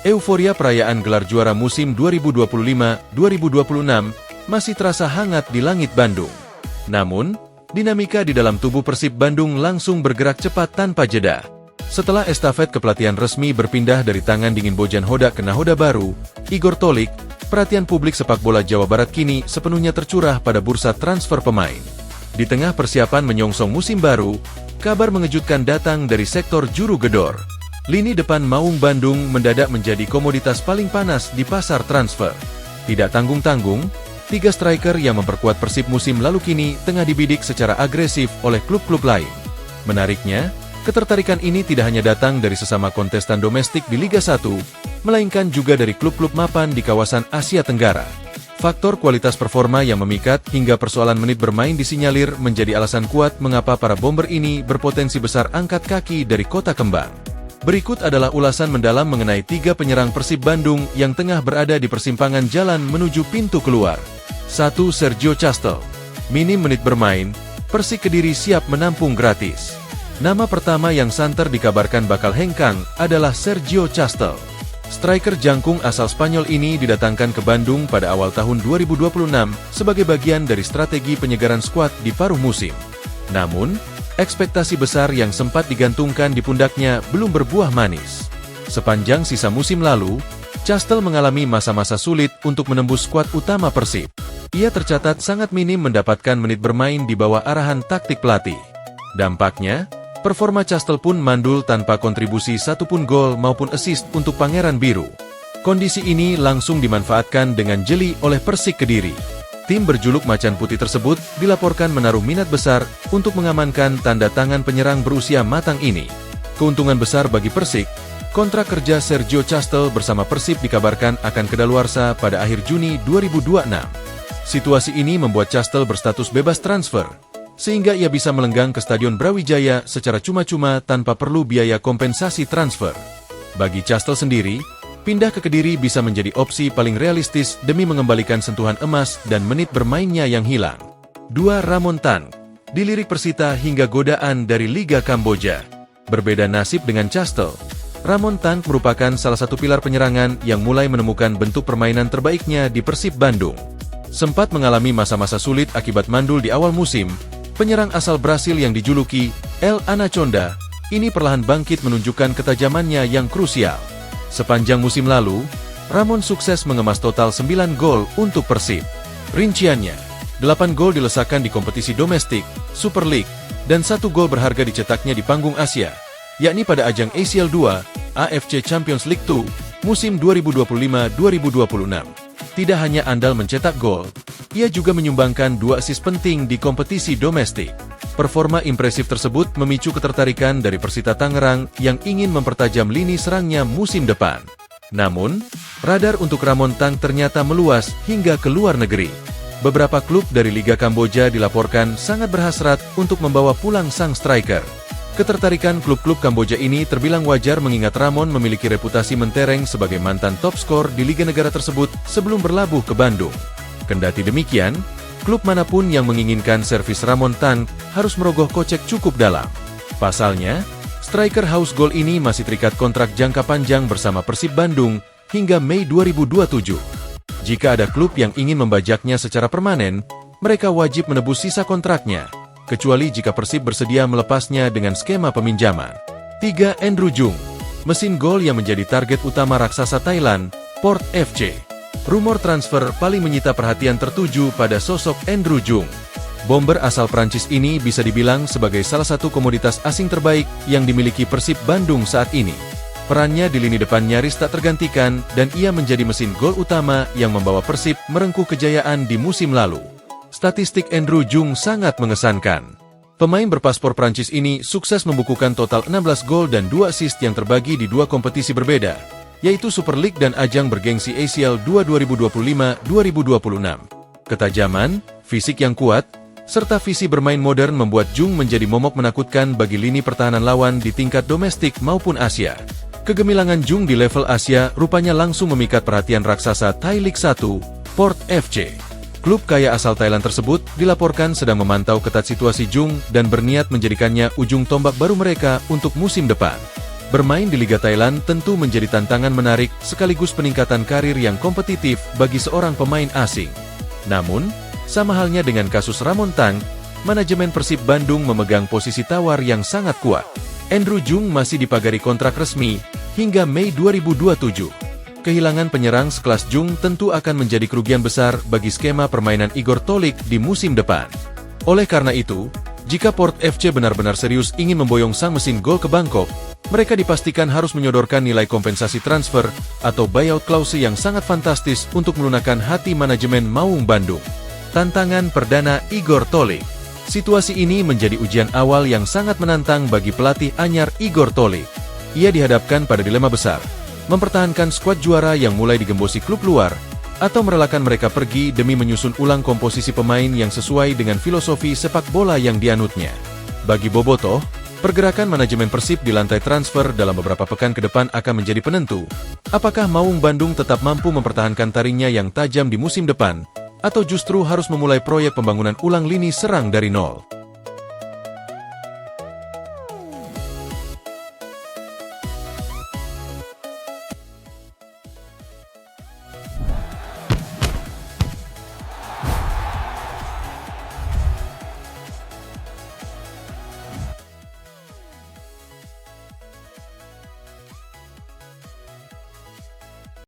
Euforia perayaan gelar juara musim 2025-2026 masih terasa hangat di langit Bandung. Namun, dinamika di dalam tubuh Persib Bandung langsung bergerak cepat tanpa jeda. Setelah estafet kepelatihan resmi berpindah dari tangan dingin Bojan Hodak ke nahoda baru, Igor Tolik, perhatian publik sepak bola Jawa Barat kini sepenuhnya tercurah pada bursa transfer pemain. Di tengah persiapan menyongsong musim baru, kabar mengejutkan datang dari sektor juru gedor. Lini depan Maung Bandung mendadak menjadi komoditas paling panas di pasar transfer. Tidak tanggung-tanggung, 3 striker yang memperkuat Persib musim lalu kini tengah dibidik secara agresif oleh klub-klub lain. Menariknya, ketertarikan ini tidak hanya datang dari sesama kontestan domestik di Liga 1, melainkan juga dari klub-klub mapan di kawasan Asia Tenggara. Faktor kualitas performa yang memikat hingga persoalan menit bermain disinyalir menjadi alasan kuat mengapa para bomber ini berpotensi besar angkat kaki dari kota kembang. Berikut adalah ulasan mendalam mengenai 3 penyerang Persib Bandung yang tengah berada di persimpangan jalan menuju pintu keluar. 1. Sergio Chastel. Minim menit bermain, Persik Kediri siap menampung gratis. Nama pertama yang santer dikabarkan bakal hengkang adalah Sergio Chastel. Striker jangkung asal Spanyol ini didatangkan ke Bandung pada awal tahun 2026 sebagai bagian dari strategi penyegaran skuad di paruh musim. Namun, ekspektasi besar yang sempat digantungkan di pundaknya belum berbuah manis. Sepanjang sisa musim lalu, Chastel mengalami masa-masa sulit untuk menembus skuad utama Persib. Ia tercatat sangat minim mendapatkan menit bermain di bawah arahan taktik pelatih. Dampaknya, performa Chastel pun mandul tanpa kontribusi satupun gol maupun assist untuk Pangeran Biru. Kondisi ini langsung dimanfaatkan dengan jeli oleh Persik Kediri. Tim berjuluk Macan Putih tersebut dilaporkan menaruh minat besar untuk mengamankan tanda tangan penyerang berusia matang ini. Keuntungan besar bagi Persik, kontrak kerja Sergio Chastel bersama Persib dikabarkan akan kedaluarsa pada akhir Juni 2026. Situasi ini membuat Chastel berstatus bebas transfer, sehingga ia bisa melenggang ke Stadion Brawijaya secara cuma-cuma tanpa perlu biaya kompensasi transfer. Bagi Chastel sendiri, pindah ke Kediri bisa menjadi opsi paling realistis demi mengembalikan sentuhan emas dan menit bermainnya yang hilang. 2. Ramon Tank. Dilirik Persita hingga godaan dari Liga Kamboja. Berbeda nasib dengan Chastel, Ramon Tank merupakan salah satu pilar penyerangan yang mulai menemukan bentuk permainan terbaiknya di Persib Bandung. Sempat mengalami masa-masa sulit akibat mandul di awal musim, penyerang asal Brasil yang dijuluki El Anaconda ini perlahan bangkit menunjukkan ketajamannya yang krusial. Sepanjang musim lalu, Ramon sukses mengemas total 9 gol untuk Persib. Rinciannya, 8 gol dilesakan di kompetisi domestik, Super League, dan 1 gol berharga dicetaknya di panggung Asia, yakni pada ajang ACL 2, AFC Champions League 2, musim 2025-2026. Tidak hanya andal mencetak gol, ia juga menyumbangkan 2 assist penting di kompetisi domestik. Performa impresif tersebut memicu ketertarikan dari Persita Tangerang yang ingin mempertajam lini serangnya musim depan. Namun, radar untuk Ramon Tank ternyata meluas hingga ke luar negeri. Beberapa klub dari Liga Kamboja dilaporkan sangat berhasrat untuk membawa pulang sang striker. Ketertarikan klub-klub Kamboja ini terbilang wajar mengingat Ramon memiliki reputasi mentereng sebagai mantan top skor di liga negara tersebut sebelum berlabuh ke Bandung. Kendati demikian, klub manapun yang menginginkan servis Ramon Tank harus merogoh kocek cukup dalam. Pasalnya, striker haus gol ini masih terikat kontrak jangka panjang bersama Persib Bandung hingga Mei 2027. Jika ada klub yang ingin membajaknya secara permanen, mereka wajib menebus sisa kontraknya, kecuali jika Persib bersedia melepasnya dengan skema peminjaman. 3. Andrew Jung. Mesin gol yang menjadi target utama raksasa Thailand, Port FC. Rumor transfer paling menyita perhatian tertuju pada sosok Andrew Jung. Bomber asal Prancis ini bisa dibilang sebagai salah satu komoditas asing terbaik yang dimiliki Persib Bandung saat ini. Perannya di lini depan nyaris tak tergantikan dan ia menjadi mesin gol utama yang membawa Persib merengkuh kejayaan di musim lalu. Statistik Andrew Jung sangat mengesankan. Pemain berpaspor Prancis ini sukses membukukan total 16 gol dan 2 assist yang terbagi di 2 kompetisi berbeda, yaitu Super League dan ajang bergengsi ACL 2 2025-2026. Ketajaman, fisik yang kuat, serta visi bermain modern membuat Jung menjadi momok menakutkan bagi lini pertahanan lawan di tingkat domestik maupun Asia. Kegemilangan Jung di level Asia rupanya langsung memikat perhatian raksasa Thai League 1, Port FC. Klub kaya asal Thailand tersebut dilaporkan sedang memantau ketat situasi Jung dan berniat menjadikannya ujung tombak baru mereka untuk musim depan. Bermain di Liga Thailand tentu menjadi tantangan menarik sekaligus peningkatan karir yang kompetitif bagi seorang pemain asing. Namun, sama halnya dengan kasus Ramon Tang, manajemen Persib Bandung memegang posisi tawar yang sangat kuat. Andrew Jung masih dipagari kontrak resmi hingga Mei 2027. Kehilangan penyerang sekelas Jung tentu akan menjadi kerugian besar bagi skema permainan Igor Tolik di musim depan. Oleh karena itu, jika Port FC benar-benar serius ingin memboyong sang mesin gol ke Bangkok, mereka dipastikan harus menyodorkan nilai kompensasi transfer atau buyout clause yang sangat fantastis untuk melunakkan hati manajemen Maung Bandung. Tantangan perdana Igor Tolik. Situasi ini menjadi ujian awal yang sangat menantang bagi pelatih anyar Igor Tolik. Ia dihadapkan pada dilema besar, mempertahankan skuad juara yang mulai digembosi klub luar, atau merelakan mereka pergi demi menyusun ulang komposisi pemain yang sesuai dengan filosofi sepak bola yang dianutnya. Bagi Bobotoh, pergerakan manajemen Persib di lantai transfer dalam beberapa pekan ke depan akan menjadi penentu. Apakah Maung Bandung tetap mampu mempertahankan taringnya yang tajam di musim depan, atau justru harus memulai proyek pembangunan ulang lini serang dari nol?